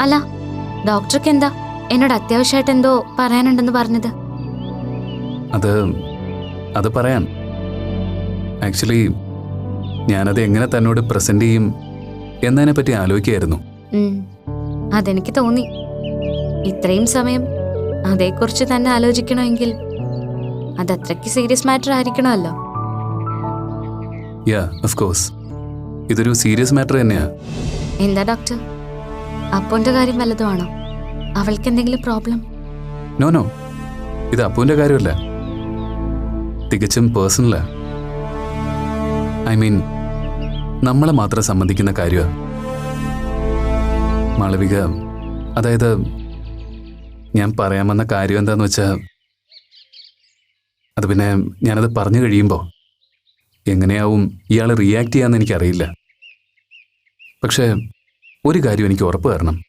അല്ല, ഡോക്ടർക്ക് എന്താ എന്നോട് അത്യാവശ്യമായിട്ട് എന്തോ പറയാനുണ്ടെന്ന് പറഞ്ഞത്? അത് പറയാം. ആക്ച്വലി ഞാനത് എങ്ങനെ തന്നോട് പ്രസന്റ് ചെയ്യും എന്നതിനെ പറ്റി ആലോചിക്കുകയായിരുന്നു. അതെനിക്ക് തോന്നി. ഇത്രയും സമയം അതേക്കുറിച്ച് തന്നെ ആലോചിക്കണമെങ്കിൽ അതത്രയ്ക്ക് സീരിയസ് മാറ്റർ ആയിരിക്കണമല്ലോ. യാ, ഓഫ് കോഴ്സ്, ഇതൊരു സീരിയസ് മാറ്റർ തന്നെയാ. എന്താ ഡോക്ടർ, അപ്പുവിന്റെ കാര്യം വല്ലതുമാണോ? അവൾക്ക് എന്തെങ്കിലും പ്രോബ്ലം? നോ, ഇത് അപ്പുവിന്റെ കാര്യമല്ല, തികച്ചും പേഴ്സണലാ. ഐ മീൻ, നമ്മളെ മാത്രം സംബന്ധിക്കുന്ന കാര്യമാണ്. മാളവിക, അതായത് ഞാൻ പറയാമെന്ന കാര്യം എന്താന്ന് വെച്ചാൽ, അത് പിന്നെ ഞാനത് പറഞ്ഞു കഴിയുമ്പോൾ എങ്ങനെയാവും ഇയാൾ റിയാക്ട് ചെയ്യാന്ന് എനിക്കറിയില്ല. പക്ഷേ ഒരു കാര്യം എനിക്ക് ഉറപ്പ് തരണം.